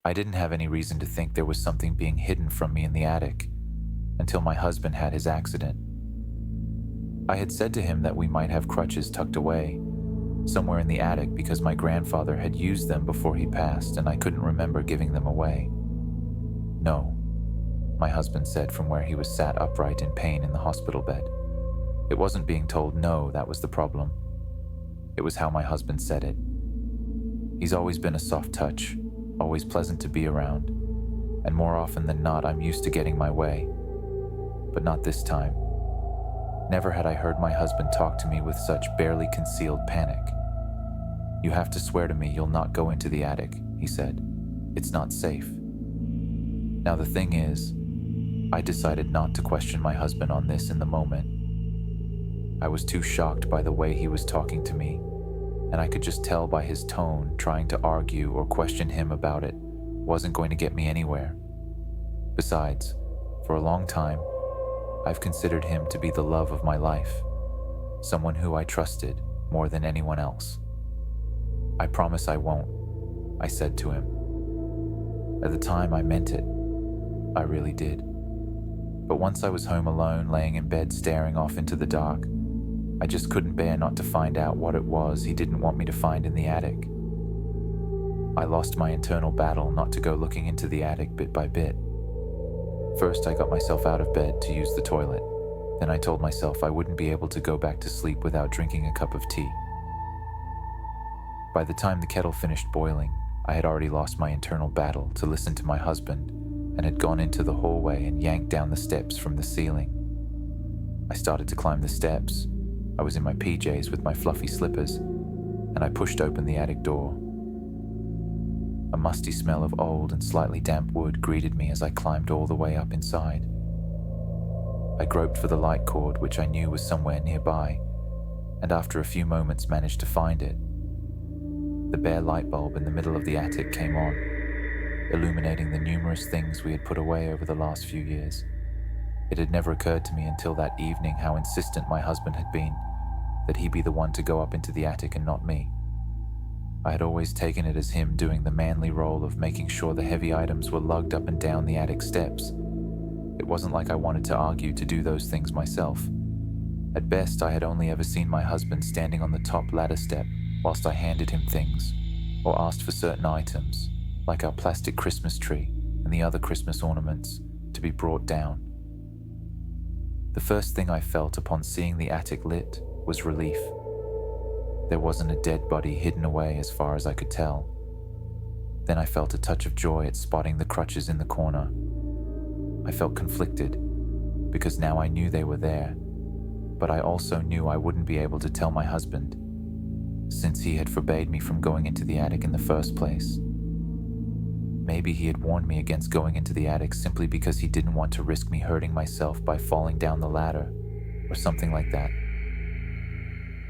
I didn't have any reason to think there was something being hidden from me in the attic until my husband had his accident. I had said to him that we might have crutches tucked away somewhere in the attic because my grandfather had used them before he passed and I couldn't remember giving them away. "No," my husband said from where he was sat upright in pain in the hospital bed. It wasn't being told no that was the problem. It was how my husband said it. He's always been a soft touch, always pleasant to be around, and more often than not I'm used to getting my way. But not this time. Never had I heard my husband talk to me with such barely concealed panic. "You have to swear to me you'll not go into the attic," he said. "It's not safe." Now the thing is, I decided not to question my husband on this in the moment. I was too shocked by the way he was talking to me, and I could just tell by his tone trying to argue or question him about it wasn't going to get me anywhere. Besides, for a long time, I've considered him to be the love of my life, someone who I trusted more than anyone else. "I promise I won't," I said to him. At the time, I meant it. I really did. But once I was home alone, laying in bed staring off into the dark, I just couldn't bear not to find out what it was he didn't want me to find in the attic. I lost my internal battle not to go looking into the attic bit by bit. First, I got myself out of bed to use the toilet. Then I told myself I wouldn't be able to go back to sleep without drinking a cup of tea. By the time the kettle finished boiling, I had already lost my internal battle to listen to my husband and had gone into the hallway and yanked down the steps from the ceiling. I started to climb the steps. I was in my PJs with my fluffy slippers, and I pushed open the attic door. A musty smell of old and slightly damp wood greeted me as I climbed all the way up inside. I groped for the light cord, which I knew was somewhere nearby, and after a few moments managed to find it. The bare light bulb in the middle of the attic came on, illuminating the numerous things we had put away over the last few years. It had never occurred to me until that evening how insistent my husband had been that he be the one to go up into the attic and not me. I had always taken it as him doing the manly role of making sure the heavy items were lugged up and down the attic steps. It wasn't like I wanted to argue to do those things myself. At best, I had only ever seen my husband standing on the top ladder step whilst I handed him things, or asked for certain items, like our plastic Christmas tree and the other Christmas ornaments, to be brought down. The first thing I felt upon seeing the attic lit was relief. There wasn't a dead body hidden away as far as I could tell. Then I felt a touch of joy at spotting the crutches in the corner. I felt conflicted, because now I knew they were there, but I also knew I wouldn't be able to tell my husband, since he had forbade me from going into the attic in the first place. Maybe he had warned me against going into the attic simply because he didn't want to risk me hurting myself by falling down the ladder, or something like that.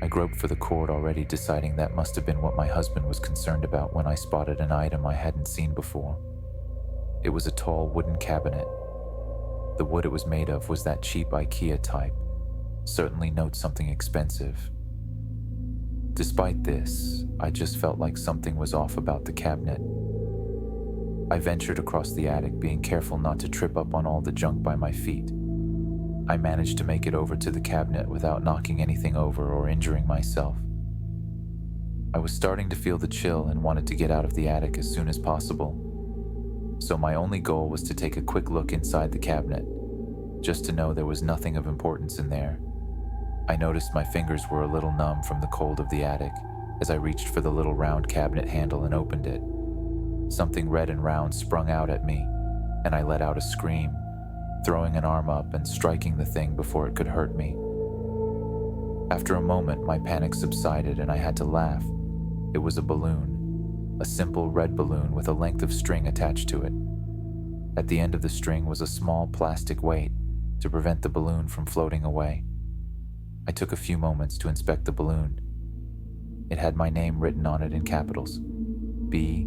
I groped for the cord, already deciding that must have been what my husband was concerned about when I spotted an item I hadn't seen before. It was a tall wooden cabinet. The wood it was made of was that cheap IKEA type, certainly note something expensive. Despite this, I just felt like something was off about the cabinet. I ventured across the attic, being careful not to trip up on all the junk by my feet. I managed to make it over to the cabinet without knocking anything over or injuring myself. I was starting to feel the chill and wanted to get out of the attic as soon as possible. So my only goal was to take a quick look inside the cabinet, just to know there was nothing of importance in there. I noticed my fingers were a little numb from the cold of the attic as I reached for the little round cabinet handle and opened it. Something red and round sprung out at me, and I let out a scream, throwing an arm up and striking the thing before it could hurt me. After a moment, my panic subsided and I had to laugh. It was a balloon, a simple red balloon with a length of string attached to it. At the end of the string was a small plastic weight to prevent the balloon from floating away. I took a few moments to inspect the balloon. It had my name written on it in capitals, B-E-T-H.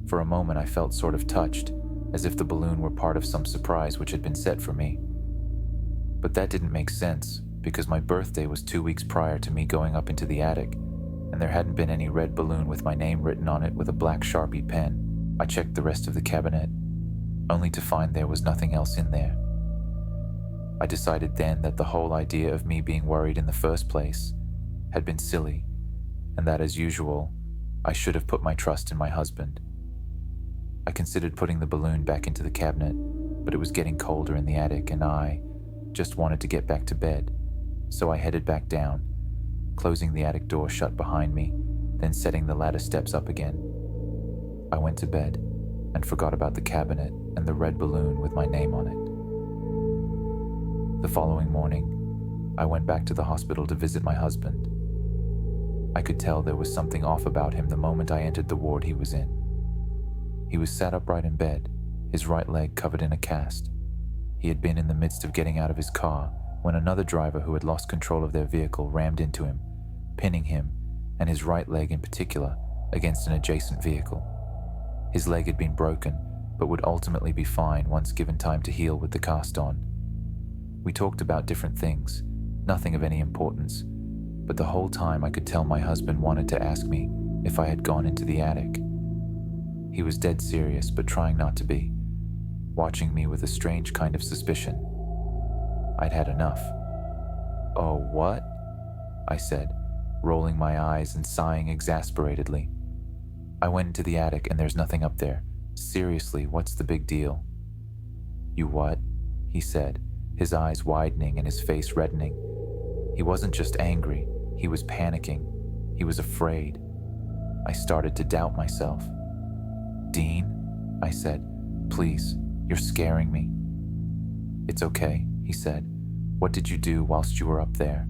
For a moment I felt sort of touched, as if the balloon were part of some surprise which had been set for me. But that didn't make sense, because my birthday was 2 weeks prior to me going up into the attic, and and there hadn't been any red balloon with my name written on it with a black Sharpie pen. I checked the rest of the cabinet, only to find there was nothing else in there. I decided then that the whole idea of me being worried in the first place had been silly, and that, as usual, I should have put my trust in my husband. I considered putting the balloon back into the cabinet, but it was getting colder in the attic, and I just wanted to get back to bed, so I headed back down, closing the attic door shut behind me, then setting the ladder steps up again. I went to bed and forgot about the cabinet and the red balloon with my name on it. The following morning, I went back to the hospital to visit my husband. I could tell there was something off about him the moment I entered the ward he was in. He was sat upright in bed, his right leg covered in a cast. He had been in the midst of getting out of his car when another driver who had lost control of their vehicle rammed into him, pinning him, and his right leg in particular, against an adjacent vehicle. His leg had been broken, but would ultimately be fine once given time to heal with the cast on. We talked about different things, nothing of any importance, but the whole time I could tell my husband wanted to ask me if I had gone into the attic. He was dead serious, but trying not to be, watching me with a strange kind of suspicion. I'd had enough. "Oh, what?" I said, rolling my eyes and sighing exasperatedly. "I went into the attic and there's nothing up there. Seriously, what's the big deal?" "You what?" he said, his eyes widening and his face reddening. He wasn't just angry, he was panicking. He was afraid. I started to doubt myself. "Dean," I said, "please, you're scaring me." "It's okay," he said. "What did you do whilst you were up there?"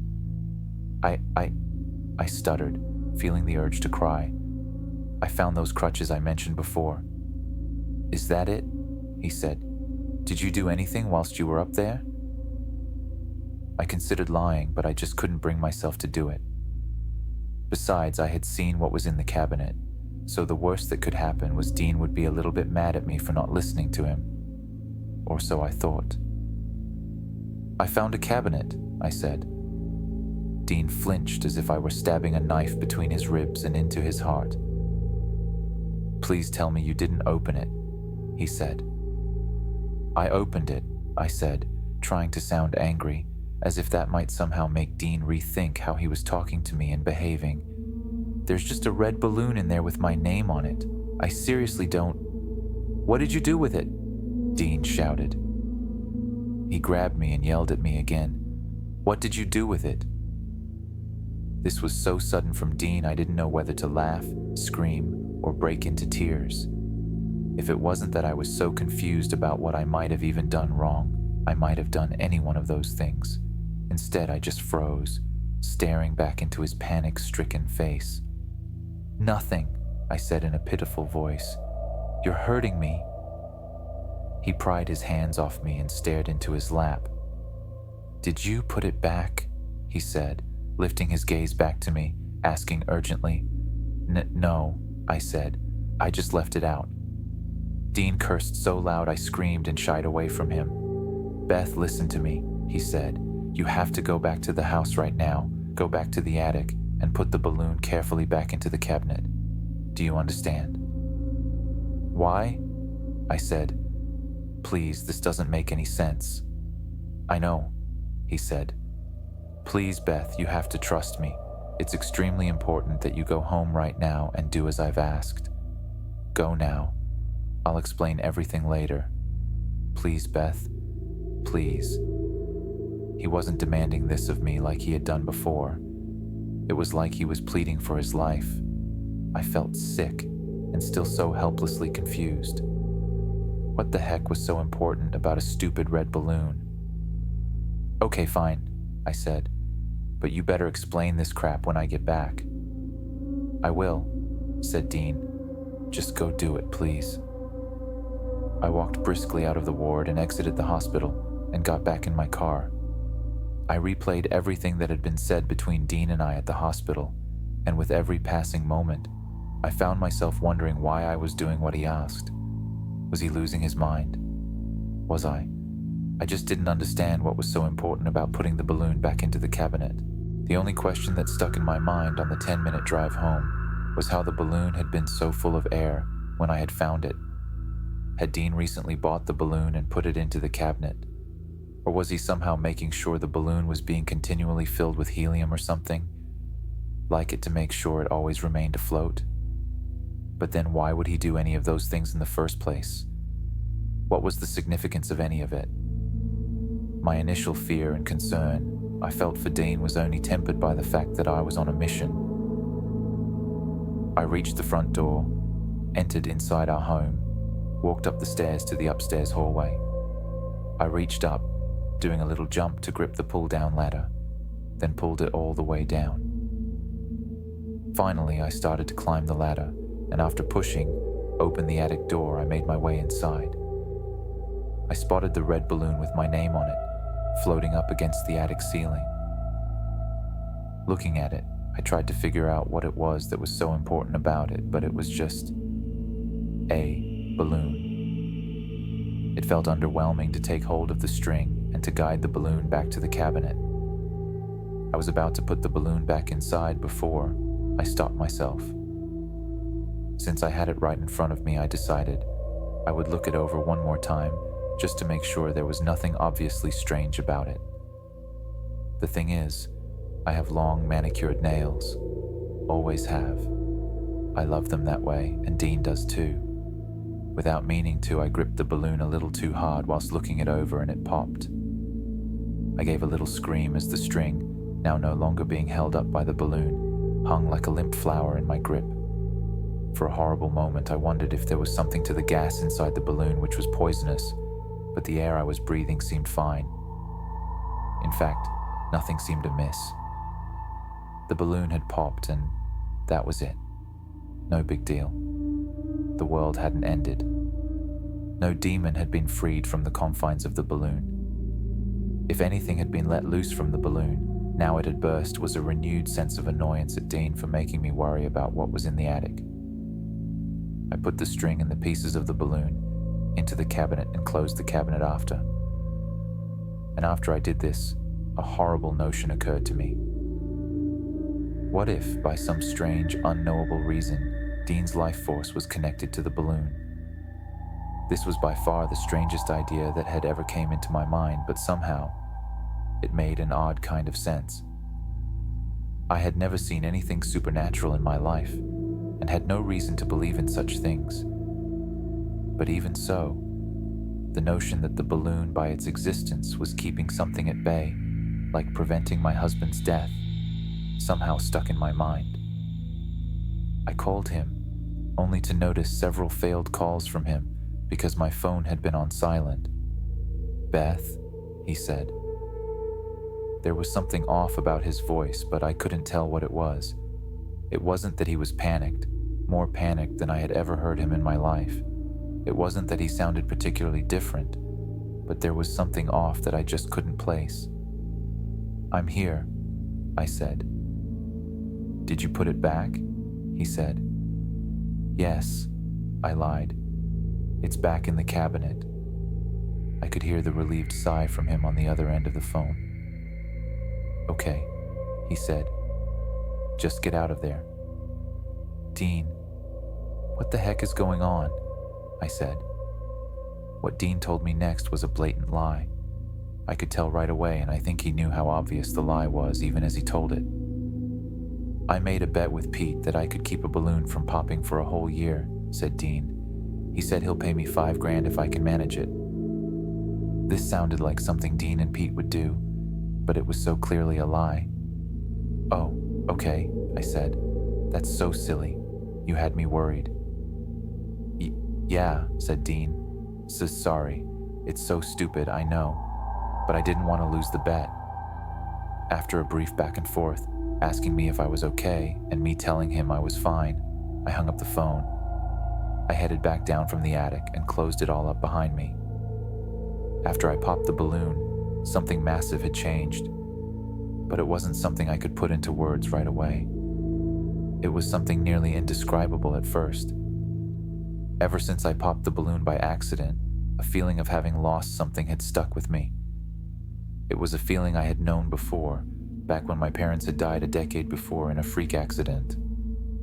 I stuttered, feeling the urge to cry. "I found those crutches I mentioned before." "Is that it?" he said. "Did you do anything whilst you were up there?" I considered lying, but I just couldn't bring myself to do it. Besides, I had seen what was in the cabinet, so the worst that could happen was Dean would be a little bit mad at me for not listening to him. Or so I thought. "I found a cabinet," I said. Dean flinched as if I were stabbing a knife between his ribs and into his heart. "Please tell me you didn't open it," he said. "I opened it," I said, trying to sound angry, as if that might somehow make Dean rethink how he was talking to me and behaving. "There's just a red balloon in there with my name on it. I seriously don't—" "What did you do with it?" Dean shouted. He grabbed me and yelled at me again. "What did you do with it?" This was so sudden from Dean I didn't know whether to laugh, scream, or break into tears. If it wasn't that I was so confused about what I might have even done wrong, I might have done any one of those things. Instead, I just froze, staring back into his panic-stricken face. "Nothing," I said in a pitiful voice. "You're hurting me." He pried his hands off me and stared into his lap. "Did you put it back?" he said, lifting his gaze back to me, asking urgently. No," I said. "I just left it out." Dean cursed so loud I screamed and shied away from him. "Beth, listen to me," he said. "You have to go back to the house right now, go back to the attic, and put the balloon carefully back into the cabinet. Do you understand?" "Why?" I said. "Please, this doesn't make any sense." "I know," he said. "Please, Beth, you have to trust me. It's extremely important that you go home right now and do as I've asked. Go now. I'll explain everything later. Please, Beth. Please." He wasn't demanding this of me like he had done before. It was like he was pleading for his life. I felt sick and still so helplessly confused. What the heck was so important about a stupid red balloon? "Okay, fine," I said, "but you better explain this crap when I get back." "I will," said Dean. "Just go do it, please." I walked briskly out of the ward and exited the hospital and got back in my car. I replayed everything that had been said between Dean and I at the hospital, and with every passing moment, I found myself wondering why I was doing what he asked. Was he losing his mind? Was I? I just didn't understand what was so important about putting the balloon back into the cabinet. The only question that stuck in my mind on the 10-minute drive home was how the balloon had been so full of air when I had found it. Had Dean recently bought the balloon and put it into the cabinet? Or was he somehow making sure the balloon was being continually filled with helium or something, like it to make sure it always remained afloat? But then why would he do any of those things in the first place? What was the significance of any of it? My initial fear and concern I felt for Dean was only tempered by the fact that I was on a mission. I reached the front door, entered inside our home, walked up the stairs to the upstairs hallway. I reached up, doing a little jump to grip the pull-down ladder, then pulled it all the way down. Finally, I started to climb the ladder, and after pushing open the attic door, I made my way inside. I spotted the red balloon with my name on it, floating up against the attic ceiling. Looking at it, I tried to figure out what it was that was so important about it, but it was just a balloon. It felt underwhelming to take hold of the string and to guide the balloon back to the cabinet. I was about to put the balloon back inside before I stopped myself. Since I had it right in front of me, I decided I would look it over one more time just to make sure there was nothing obviously strange about it. The thing is, I have long manicured nails. Always have. I love them that way, and Dean does too. Without meaning to, I gripped the balloon a little too hard whilst looking it over, and it popped. I gave a little scream as the string, now no longer being held up by the balloon, hung like a limp flower in my grip. For a horrible moment, I wondered if there was something to the gas inside the balloon which was poisonous, but the air I was breathing seemed fine. In fact, nothing seemed amiss. The balloon had popped, and that was it. No big deal. The world hadn't ended. No demon had been freed from the confines of the balloon. If anything had been let loose from the balloon, now it had burst, was a renewed sense of annoyance at Dean for making me worry about what was in the attic. I put the string and the pieces of the balloon into the cabinet and closed the cabinet after. And after I did this, a horrible notion occurred to me. What if, by some strange, unknowable reason, Dean's life force was connected to the balloon? This was by far the strangest idea that had ever came into my mind, but somehow, it made an odd kind of sense. I had never seen anything supernatural in my life, and had no reason to believe in such things. But even so, the notion that the balloon by its existence was keeping something at bay, like preventing my husband's death, somehow stuck in my mind. I called him, only to notice several failed calls from him because my phone had been on silent. "Beth," he said. There was something off about his voice, but I couldn't tell what it was. It wasn't that he was panicked, more panicked than I had ever heard him in my life. It wasn't that he sounded particularly different, but there was something off that I just couldn't place. "I'm here," I said. "Did you put it back?" he said. "Yes," I lied. "It's back in the cabinet." I could hear the relieved sigh from him on the other end of the phone. "Okay," he said. "Just get out of there." "Dean, what the heck is going on?" I said. What Dean told me next was a blatant lie. I could tell right away, and I think he knew how obvious the lie was even as he told it. "I made a bet with Pete that I could keep a balloon from popping for a whole year," said Dean. "He said he'll pay me $5,000 if I can manage it." This sounded like something Dean and Pete would do, but it was so clearly a lie. "Oh, okay," I said. "That's so silly. You had me worried." Yeah, said Dean. Sorry. It's so stupid, I know. But I didn't want to lose the bet." After a brief back and forth, asking me if I was okay, and me telling him I was fine, I hung up the phone. I headed back down from the attic and closed it all up behind me. After I popped the balloon, something massive had changed. But it wasn't something I could put into words right away. It was something nearly indescribable at first. Ever since I popped the balloon by accident, a feeling of having lost something had stuck with me. It was a feeling I had known before, back when my parents had died a decade before in a freak accident.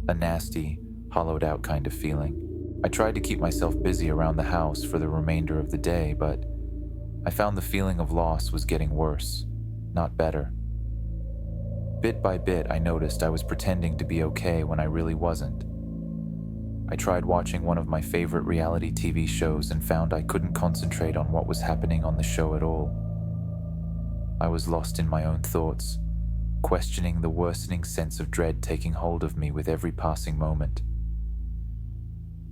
A nasty, hollowed out kind of feeling. I tried to keep myself busy around the house for the remainder of the day, but I found the feeling of loss was getting worse, not better. Bit by bit, I noticed I was pretending to be okay when I really wasn't. I tried watching one of my favorite reality TV shows and found I couldn't concentrate on what was happening on the show at all. I was lost in my own thoughts, questioning the worsening sense of dread taking hold of me with every passing moment.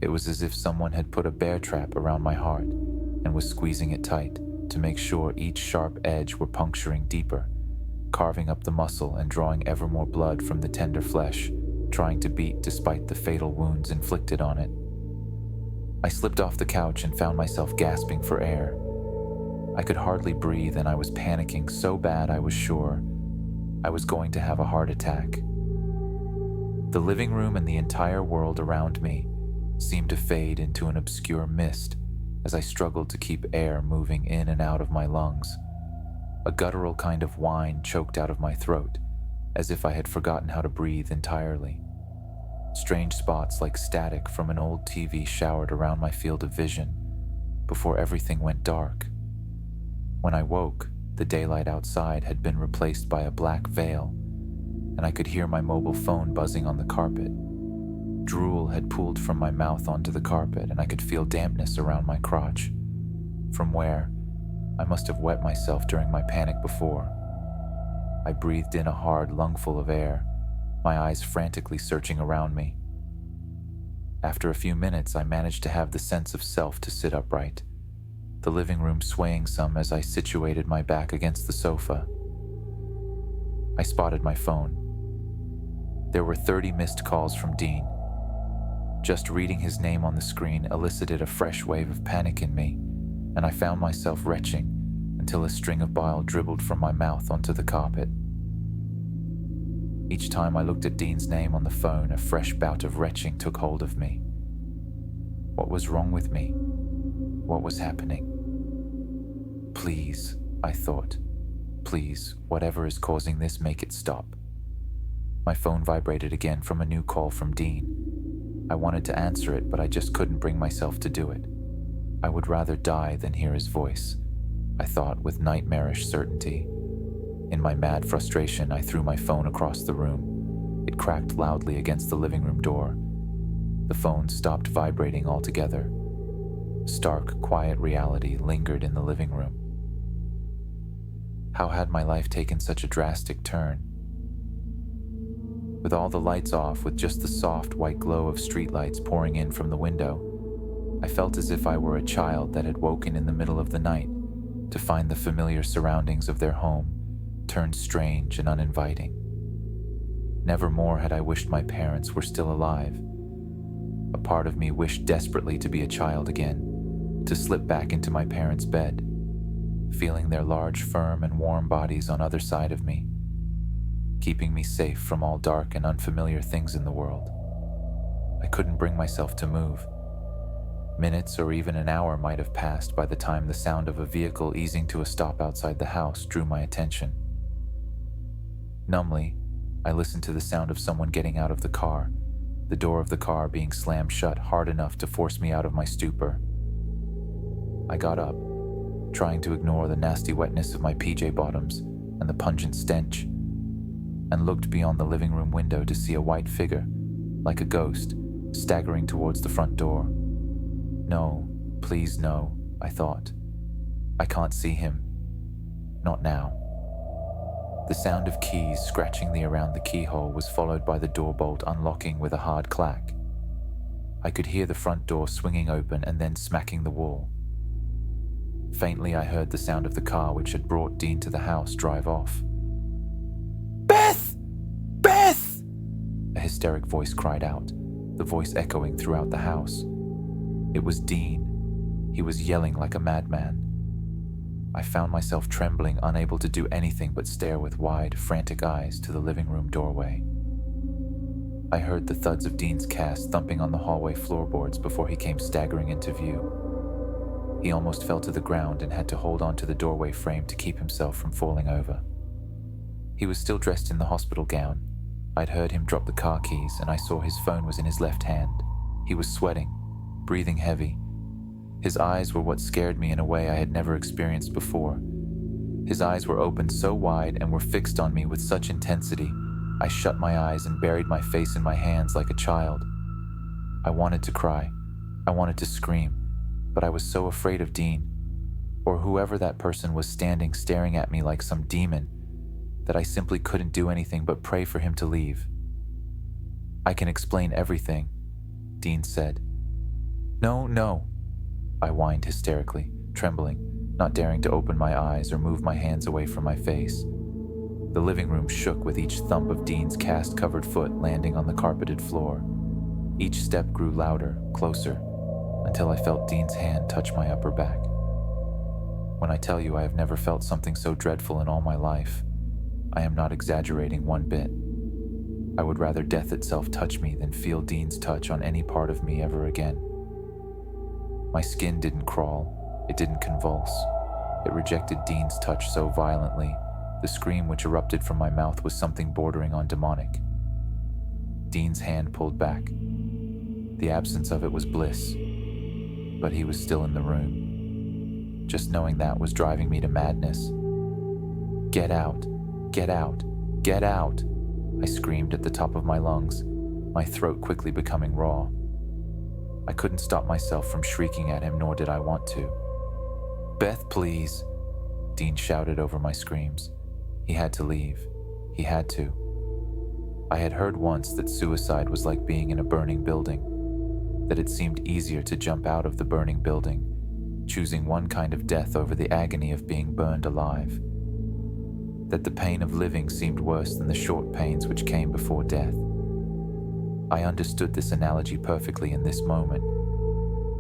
It was as if someone had put a bear trap around my heart and was squeezing it tight to make sure each sharp edge were puncturing deeper, carving up the muscle and drawing ever more blood from the tender flesh, trying to beat despite the fatal wounds inflicted on it. I slipped off the couch and found myself gasping for air. I could hardly breathe and I was panicking so bad I was sure I was going to have a heart attack. The living room and the entire world around me seemed to fade into an obscure mist as I struggled to keep air moving in and out of my lungs. A guttural kind of whine choked out of my throat, as if I had forgotten how to breathe entirely. Strange spots like static from an old TV showered around my field of vision before everything went dark. When I woke, the daylight outside had been replaced by a black veil, and I could hear my mobile phone buzzing on the carpet. Drool had pooled from my mouth onto the carpet, and I could feel dampness around my crotch. From where? I must have wet myself during my panic before. I breathed in a hard lungful of air, my eyes frantically searching around me. After a few minutes, I managed to have the sense of self to sit upright, the living room swaying some as I situated my back against the sofa. I spotted my phone. There were 30 missed calls from Dean. Just reading his name on the screen elicited a fresh wave of panic in me, and I found myself retching until a string of bile dribbled from my mouth onto the carpet. Each time I looked at Dean's name on the phone, a fresh bout of retching took hold of me. What was wrong with me? What was happening? Please, I thought. Please, whatever is causing this, make it stop. My phone vibrated again from a new call from Dean. I wanted to answer it, but I just couldn't bring myself to do it. I would rather die than hear his voice, I thought with nightmarish certainty. In my mad frustration, I threw my phone across the room. It cracked loudly against the living room door. The phone stopped vibrating altogether. Stark, quiet reality lingered in the living room. How had my life taken such a drastic turn? With all the lights off, with just the soft white glow of streetlights pouring in from the window, I felt as if I were a child that had woken in the middle of the night to find the familiar surroundings of their home turned strange and uninviting. Never more had I wished my parents were still alive. A part of me wished desperately to be a child again, to slip back into my parents' bed, feeling their large, firm, and warm bodies on either side of me, keeping me safe from all dark and unfamiliar things in the world. I couldn't bring myself to move. Minutes or even an hour might have passed by the time the sound of a vehicle easing to a stop outside the house drew my attention. Numbly, I listened to the sound of someone getting out of the car, the door of the car being slammed shut hard enough to force me out of my stupor. I got up, trying to ignore the nasty wetness of my PJ bottoms and the pungent stench, and looked beyond the living room window to see a white figure, like a ghost, staggering towards the front door. No, please no, I thought. I can't see him. Not now. The sound of keys scratching around the keyhole was followed by the door bolt unlocking with a hard clack. I could hear the front door swinging open and then smacking the wall. Faintly, I heard the sound of the car which had brought Dean to the house drive off. "Beth! Beth!" a hysteric voice cried out, the voice echoing throughout the house. It was Dean. He was yelling like a madman. I found myself trembling, unable to do anything but stare with wide, frantic eyes to the living room doorway. I heard the thuds of Dean's cast thumping on the hallway floorboards before he came staggering into view. He almost fell to the ground and had to hold on to the doorway frame to keep himself from falling over. He was still dressed in the hospital gown. I'd heard him drop the car keys, and I saw his phone was in his left hand. He was sweating, breathing heavy. His eyes were what scared me in a way I had never experienced before. His eyes were opened so wide and were fixed on me with such intensity, I shut my eyes and buried my face in my hands like a child. I wanted to cry. I wanted to scream, but I was so afraid of Dean, or whoever that person was standing staring at me like some demon, that I simply couldn't do anything but pray for him to leave. "I can explain everything," Dean said. No, I whined hysterically, trembling, not daring to open my eyes or move my hands away from my face. The living room shook with each thump of Dean's cast-covered foot landing on the carpeted floor. Each step grew louder, closer, until I felt Dean's hand touch my upper back. When I tell you I have never felt something so dreadful in all my life, I am not exaggerating one bit. I would rather death itself touch me than feel Dean's touch on any part of me ever again. My skin didn't crawl, it didn't convulse. It rejected Dean's touch so violently, the scream which erupted from my mouth was something bordering on demonic. Dean's hand pulled back. The absence of it was bliss, but he was still in the room. Just knowing that was driving me to madness. "Get out! Get out! Get out!" I screamed at the top of my lungs, my throat quickly becoming raw. I couldn't stop myself from shrieking at him, nor did I want to. "Beth, please!" Dean shouted over my screams. He had to leave. He had to. I had heard once that suicide was like being in a burning building, that it seemed easier to jump out of the burning building, choosing one kind of death over the agony of being burned alive, that the pain of living seemed worse than the short pains which came before death. I understood this analogy perfectly in this moment.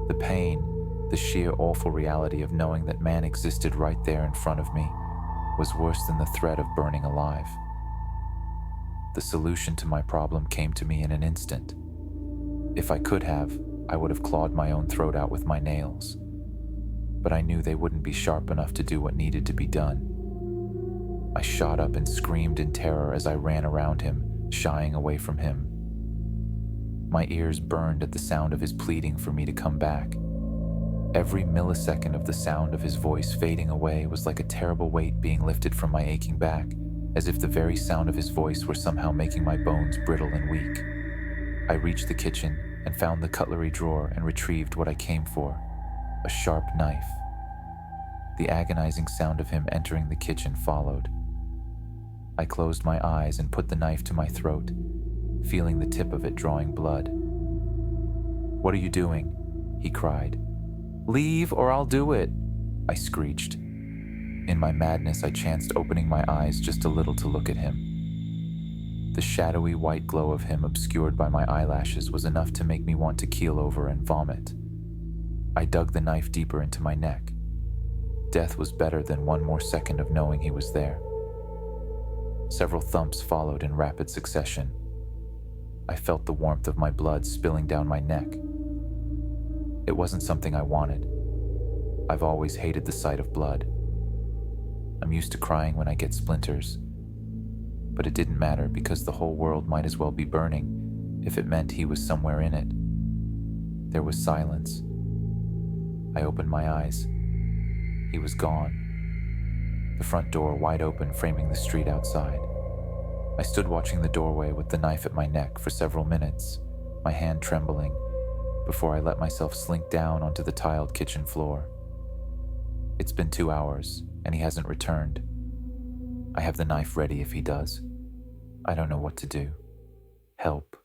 The pain, the sheer awful reality of knowing that man existed right there in front of me, was worse than the threat of burning alive. The solution to my problem came to me in an instant. If I could have, I would have clawed my own throat out with my nails. But I knew they wouldn't be sharp enough to do what needed to be done. I shot up and screamed in terror as I ran around him, shying away from him. My ears burned at the sound of his pleading for me to come back. Every millisecond of the sound of his voice fading away was like a terrible weight being lifted from my aching back, as if the very sound of his voice were somehow making my bones brittle and weak. I reached the kitchen and found the cutlery drawer and retrieved what I came for, a sharp knife. The agonizing sound of him entering the kitchen followed. I closed my eyes and put the knife to my throat, feeling the tip of it drawing blood. "What are you doing?" he cried. "Leave or I'll do it," I screeched. In my madness, I chanced opening my eyes just a little to look at him. The shadowy white glow of him obscured by my eyelashes was enough to make me want to keel over and vomit. I dug the knife deeper into my neck. Death was better than one more second of knowing he was there. Several thumps followed in rapid succession. I felt the warmth of my blood spilling down my neck. It wasn't something I wanted. I've always hated the sight of blood. I'm used to crying when I get splinters. But it didn't matter because the whole world might as well be burning if it meant he was somewhere in it. There was silence. I opened my eyes. He was gone. The front door wide open, framing the street outside. I stood watching the doorway with the knife at my neck for several minutes, my hand trembling, before I let myself slink down onto the tiled kitchen floor. It's been 2 hours, and he hasn't returned. I have the knife ready if he does. I don't know what to do. Help.